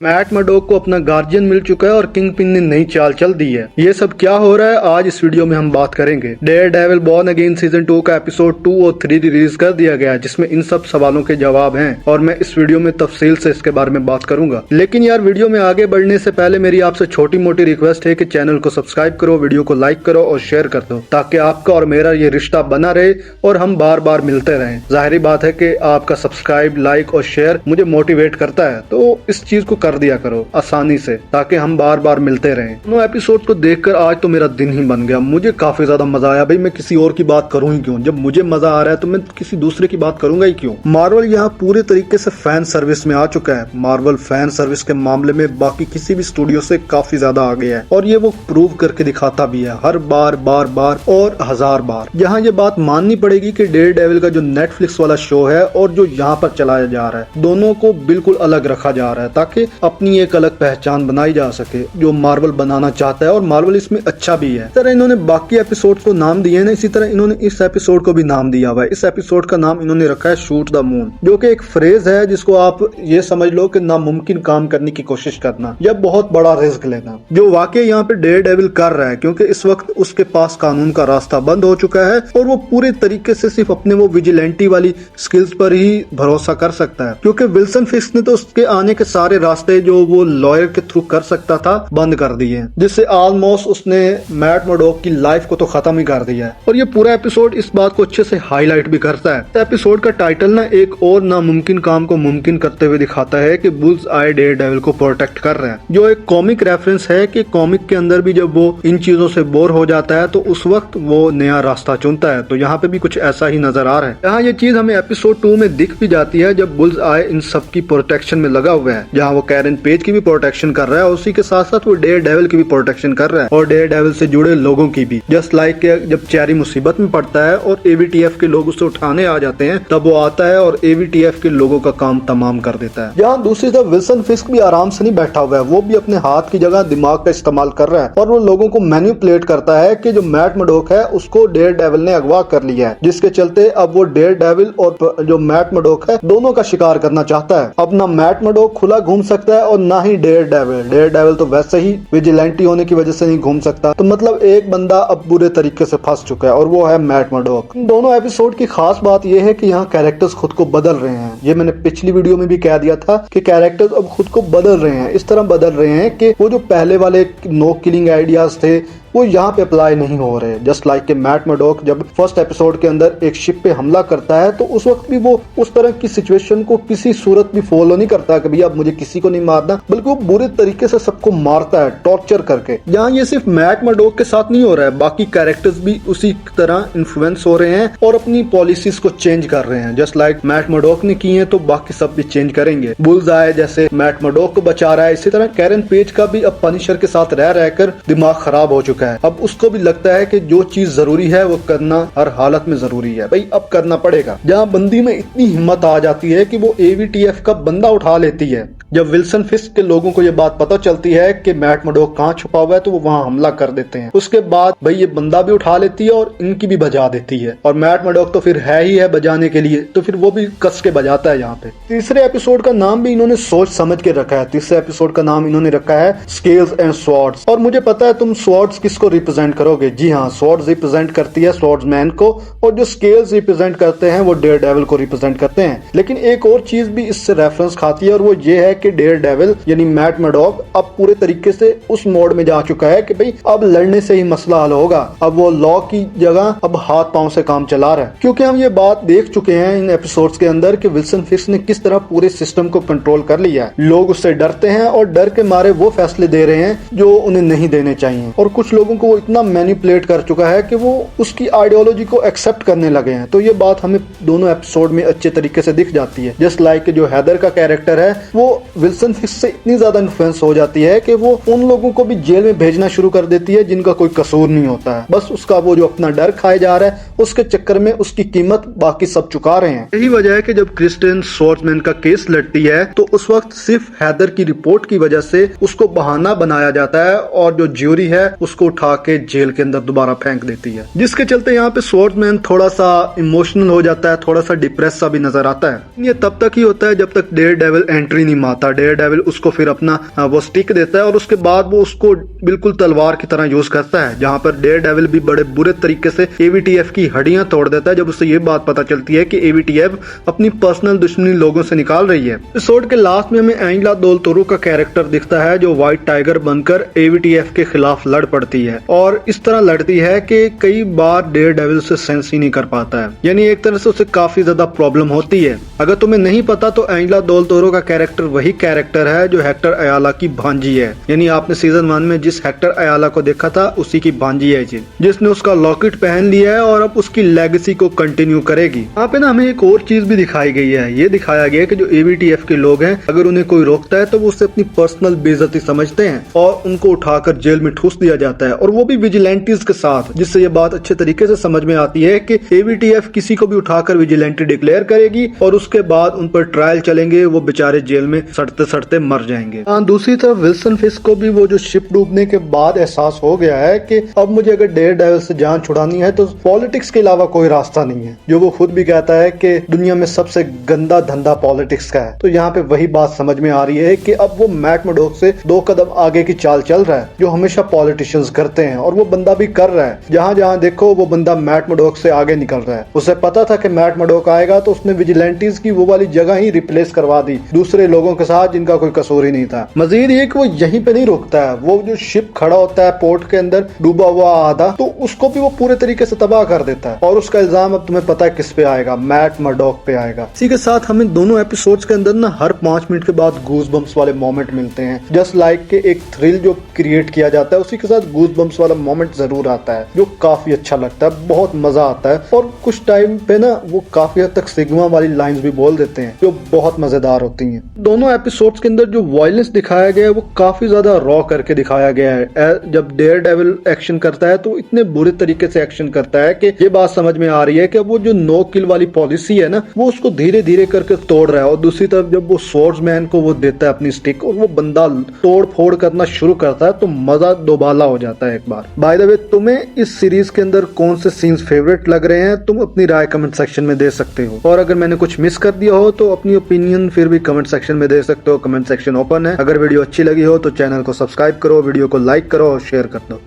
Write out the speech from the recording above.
Mat Murdoch को अपना guardian मिल चुका है और किंग पिन ने नई चाल चल दी है। ये सब क्या हो रहा है आज इस वीडियो में हम बात करेंगे। डेयरडेविल बॉर्न अगेन सीजन 2 का एपिसोड 2 और 3 रिलीज कर दिया गया है, जिसमें इन सब सवालों के जवाब हैं और मैं इस वीडियो में तफसील से इसके बारे में बात करूंगा। लेकिन यार वीडियो में आगे बढ़ने से पहले मेरी आपसे छोटी मोटी रिक्वेस्ट है कि चैनल को सब्सक्राइब करो, वीडियो को लाइक करो और शेयर कर दो, ताकि आपका और मेरा ये रिश्ता बना रहे और हम बार बार मिलते रहें। जाहिर बात है कि आपका सब्सक्राइब, लाइक और शेयर मुझे मोटिवेट करता है, तो इस चीज को कर दिया करो आसानी से, ताकि हम बार बार मिलते रहें। दोनों एपिसोड को देखकर आज तो मेरा दिन ही बन गया। मुझे काफी ज्यादा मजा आया। भाई मैं किसी और की बात करूं ही क्यों? जब मुझे मजा आ रहा है तो मैं किसी दूसरे की बात करूंगा ही क्यों? मार्वल यहाँ पूरे तरीके से फैन सर्विस में आ चुका है। मार्वल फैन सर्विस के मामले में बाकी किसी भी स्टूडियो से काफी ज्यादा आगे है और ये वो प्रूव करके दिखाता भी है हर बार बार और हजार बार। यहाँ ये बात माननी पड़ेगी कि डेयरडेविल का जो नेटफ्लिक्स वाला शो है और जो यहाँ पर चलाया जा रहा है, दोनों को बिल्कुल अलग रखा जा रहा है, ताकि अपनी एक अलग पहचान बनाई जा सके जो मार्वल बनाना चाहता है। और मार्वल इसमें अच्छा भी है। इस तरह इन्होंने बाकी एपिसोड को नाम दिए ना, इसी तरह इन्होंने इस एपिसोड को भी नाम दिया हुआ है। इस एपिसोड का नाम इन्होंने रखा है शूट द मून, जो कि एक फ्रेज है जिसको आप ये समझ लो कि नामुमकिन काम करने की कोशिश करना या बहुत बड़ा रिस्क लेना, जो वाकई यहाँ पे डेयरडेविल कर रहा है, क्योंकि इस वक्त उसके पास कानून का रास्ता बंद हो चुका है और वो पूरे तरीके से सिर्फ अपने वो विजिलेंटी वाली स्किल्स पर ही भरोसा कर सकता है, क्योंकि विल्सन फिस्क ने तो उसके आने के सारे रास्ते जो वो लॉयर के थ्रू कर सकता था बंद कर दिए, जिससे ऑलमोस्ट उसने मैट मर्डोक की लाइफ को तो खत्म ही कर दिया है। और ये पूरा एपिसोड इस बात को अच्छे से हाईलाइट भी करता है। इस एपिसोड का टाइटल ना एक और नामुमकिन काम को मुमकिन करते हुए दिखाता है कि बुल्स आई डेयरडेविल को प्रोटेक्ट कर रहे हैं, जो एक कॉमिक रेफरेंस है कि कॉमिक के अंदर भी जब वो इन चीजों से बोर हो जाता है तो उस वक्त वो नया रास्ता चुनता है। तो यहाँ पे भी कुछ ऐसा ही नजर आ रहा है। यहाँ ये चीज हमें एपिसोड 2 में दिख भी जाती है, जब बुल्स आई इन सब की प्रोटेक्शन में लगा हुआ है, जहाँ वो कैरन पेज की भी प्रोटेक्शन कर रहा है और उसी के साथ साथ वो डेयरडेविल की भी प्रोटेक्शन कर रहा है और डेयरडेविल से जुड़े लोगों की भी। जस्ट लाइक जब चेरी मुसीबत में पड़ता है और एवीटीएफ के लोग उसे उठाने आ जाते हैं, तब वो आता है और एवीटीएफ के लोगों का काम तमाम कर देता है। यहाँ दूसरी तरफ विल्सन फिस्क भी आराम से नहीं बैठा हुआ है, वो भी अपने हाथ की जगह दिमाग का इस्तेमाल कर रहा है और वो लोगों को मैनिपुलेट करता है कि जो मैट मर्डोक है उसको डेयरडेविल ने अगवा कर लिया है, जिसके चलते अब वो डेयरडेविल और जो मैट मर्डोक है दोनों का शिकार करना चाहता है। अब ना मैट मर्डोक खुला घूम सकता है और ना ही डेयरडेविल तो वैसे ही विजिलेंटी होने की वजह से नहीं घूम सकता। तो मतलब एक बंदा अब बुरे तरीके से फंस चुका है और वो है मैट मर्डोक। दोनों एपिसोड की खास बात यह है कि यहाँ कैरेक्टर्स खुद को बदल रहे हैं। ये मैंने पिछली वीडियो में भी कह दिया था कि कैरेक्टर्स अब खुद को बदल रहे हैं, इस तरह बदल रहे हैं कि वो जो पहले वाले नो किलिंग आइडियाज थे वो यहाँ पे अप्लाई नहीं हो रहे। जस्ट लाइक के मैट मर्डोक जब फर्स्ट एपिसोड के अंदर एक शिप पे हमला करता है तो उस वक्त भी वो उस तरह की सिचुएशन को किसी सूरत भी फॉलो नहीं करता कि भैया अब मुझे किसी को नहीं मारना, बल्कि वो बुरे तरीके से सबको मारता है टॉर्चर करके। यहाँ ये सिर्फ मैट मर्डोक के साथ नहीं हो रहा है, बाकी कैरेक्टर्स भी उसी तरह इन्फ्लुएंस हो रहे हैं और अपनी पॉलिसीज को चेंज कर रहे हैं। जस्ट लाइक मैट मर्डोक ने की है तो बाकी सब भी चेंज करेंगे। बुल्स आए जैसे मैट मर्डोक को बचा रहा है, इसी तरह कैरन पेज का भी अब पनिशर के साथ रह रहकर दिमाग खराब हो चुका है। अब उसको भी लगता है कि जो चीज जरूरी है वो करना हर हालत में जरूरी है, भाई अब करना पड़ेगा। जहाँ बंदी में इतनी हिम्मत आ जाती है कि वो एवीटीएफ का बंदा उठा लेती है। जब विल्सन फिस्क के लोगों को ये बात पता चलती है कि मैट मर्डोक कहाँ छुपा हुआ है तो वो वहाँ हमला कर देते हैं। उसके बाद भाई ये बंदा भी उठा लेती है और इनकी भी बजा देती है, और मैट मर्डोक तो फिर है ही है बजाने के लिए, तो फिर वो भी कस के बजाता है। यहाँ पे तीसरे एपिसोड का नाम भी इन्होंने सोच समझ के रखा है। तीसरे एपिसोड का नाम इन्होंने रखा है स्केल्स एंड स्वॉर्ड्स। और मुझे पता है तुम स्वॉर्ड्स किसको रिप्रेजेंट करोगे। जी हाँ, स्वॉर्ड्स रिप्रेजेंट करती है स्वॉर्ड्समैन को और जो स्केल्स रिप्रेजेंट करते हैं वो डेयरडेविल को रिप्रेजेंट करते हैं। लेकिन एक और चीज भी इससे रेफरेंस खाती है और वो ये है कि डेयरडेविल यानी मैट मर्डोक अब पूरे तरीके से उस मोड में जा चुका है कि भाई अब लड़ने से ही मसला हल होगा। अब वो लॉ की जगह अब हाथ पांव से काम चला रहा है, क्योंकि हम ये बात देख चुके हैं इन एपिसोड्स के अंदर कि विल्सन फिस्क ने किस तरह पूरे सिस्टम को कंट्रोल कर लिया है। लोग उससे डरते हैं और डर के मारे वो फैसले दे रहे हैं जो उन्हें नहीं देने चाहिए, और कुछ लोगों को वो इतना मैनिपुलेट कर चुका है कि वो उसकी आइडियोलॉजी को एक्सेप्ट करने लगे हैं। तो ये बात हमें दोनों एपिसोड में अच्छे तरीके से दिख जाती है। जस्ट लाइक जो हैदर का कैरेक्टर है वो विल्सन फिस्क से इतनी ज्यादा इन्फ्लुएंस हो जाती है कि वो उन लोगों को भी जेल में भेजना शुरू कर देती है जिनका कोई कसूर नहीं होता है। बस उसका वो जो अपना डर खाए जा रहा है उसके चक्कर में उसकी कीमत बाकी सब चुका रहे हैं। यही वजह है कि जब क्रिस्टियन स्वॉर्ड्समैन का केस लड़ती है तो उस वक्त सिर्फ हैदर की रिपोर्ट की वजह से उसको बहाना बनाया जाता है और जो ज्यूरी है उसको उठा के जेल के अंदर दोबारा फेंक देती है, जिसके चलते यहाँ पे स्वॉर्डमैन थोड़ा सा इमोशनल हो जाता है, थोड़ा सा डिप्रेस सा भी नजर आता है। ये तब तक ही होता है जब तक डेयर डेविल एंट्री नहीं मारता। डेयर डेविल उसको फिर अपना वो स्टिक देता है और उसके बाद वो उसको बिल्कुल तलवार की तरह यूज करता है, जहाँ पर डेयर डेविल भी बड़े बुरे तरीके से एवीटीएफ की हड्डियां तोड़ देता है जब उससे ये बात पता चलती है कि एवीटीएफ अपनी पर्सनल दुश्मनी लोगों से निकाल रही है। एपिसोड के लास्ट में हमें एंजेला डेल टोरो का कैरेक्टर दिखता है जो व्हाइट टाइगर बनकर एवीटीएफ के खिलाफ लड़ पड़ती है और इस तरह लड़ती है कि कई बार डेयर डेविल से सेंस ही नहीं कर पाता है, यानी एक तरह से उसे काफी ज्यादा प्रॉब्लम होती है। अगर तुम्हें नहीं पता तो एंजेला डेल टोरो का कैरेक्टर वही कैरेक्टर है जो हेक्टर अयाला की भांजी है, यानी आपने सीजन 1 में जिस हेक्टर अयाला को देखा था उसी की भांजी है जिसने उसका लॉकेट पहन लिया है और अब उसकी लेगेसी को कंटिन्यू करेगी। यहाँ पे ना हमें एक और चीज भी दिखाई गई है, ये दिखाया गया है कि जो एवीटीएफ के लोग हैं अगर उन्हें कोई रोकता है तो वो उसे अपनी पर्सनल बेइज्जती समझते हैं और उनको उठाकर जेल में ठूस दिया जाता है, और वो भी विजिलेंटीज के साथ, जिससे ये बात अच्छे तरीके से समझ में आती है कि एवीटीएफ किसी को भी उठाकर विजिलेंटी डिक्लेयर करेगी और उसके बाद उन पर ट्रायल चलेंगे, वो बेचारे जेल में सड़ते सड़ते मर जाएंगे। दूसरी तरफ विल्सन फिस्क को भी वो जो शिप डूबने के बाद एहसास हो गया है कि अब मुझे अगर डेयर डेविल से जान छुड़ानी है तो पॉलिटिक्स के अलावा कोई रास्ता नहीं है, जो वो खुद भी कहता है कि दुनिया में सबसे गंदा धंधा पॉलिटिक्स का है। तो यहाँ पे वही बात समझ में आ रही है कि अब वो मैट मर्डॉक से 2 कदम आगे की चाल चल रहा है जो हमेशा पॉलिटिशियंस करते हैं, और वो बंदा भी कर रहा है। जहाँ जहाँ देखो वो बंदा मैट मर्डॉक से आगे निकल रहा है। उसे पता था कि मैट मर्डॉक आएगा तो उसने विजिलेंटीज की वो वाली जगह ही रिप्लेस करवा दी दूसरे लोगों के साथ जिनका कोई कसूर ही नहीं था। मजीद ये कि वो यहीं पे नहीं रुकता है, वो जो शिप खड़ा होता है पोर्ट के अंदर डूबा हुआ आधा, तो उसको भी वो पूरे तरीके से तबाह कर देता है, और उसका इल्जाम अब तुम्हें पता है किस पे आएगा, मैट मर्डॉक पे आएगा। इसी के साथ हमें दोनों एपिसोड्स के अंदर ना हर 5 मिनट के बाद गूज बम्स वाले मोमेंट मिलते हैं, जस्ट लाइक के एक थ्रिल जो क्रिएट किया जाता है उसी के साथ गूज बम्स वाला मोमेंट जरूर आता है जो काफी अच्छा लगता है, बहुत मजा आता है। और कुछ टाइम पे ना वो काफी हद तक सिग्मा वाली लाइंस भी बोल देते हैं जो बहुत मजेदार होती हैं। दोनों एपिसोड्स के अंदर जो वायलेंस दिखाया गया है वो काफी ज्यादा रॉ करके दिखाया गया है। जब डेयर डेविल एक्शन करता है तो इतने बुरे तरीके से एक्शन करता है कि ये बात समझ में आ रही है कि वो जो नो किल वाली पॉलिसी है ना वो उसको धीरे धीरे करके तोड़ रहा है, और दूसरी तरफ जब वो स्वॉर्ड्समैन को वो देता है अपनी स्टिक और वो बंदा तोड़ फोड़ करना शुरू करता है तो मजा दोबाला हो जाता है एक बार। बाय द वे, तुम्हें इस सीरीज के अंदर कौन से सीन्स फेवरेट लग रहे हैं तुम अपनी राय कमेंट सेक्शन में दे सकते हो, और अगर मैंने कुछ मिस कर दिया हो तो अपनी ओपिनियन फिर भी कमेंट सेक्शन में दे सकते हो। कमेंट सेक्शन ओपन है। अगर वीडियो अच्छी लगी हो तो चैनल को सब्सक्राइब करो, वीडियो को लाइक करो और शेयर कर दो।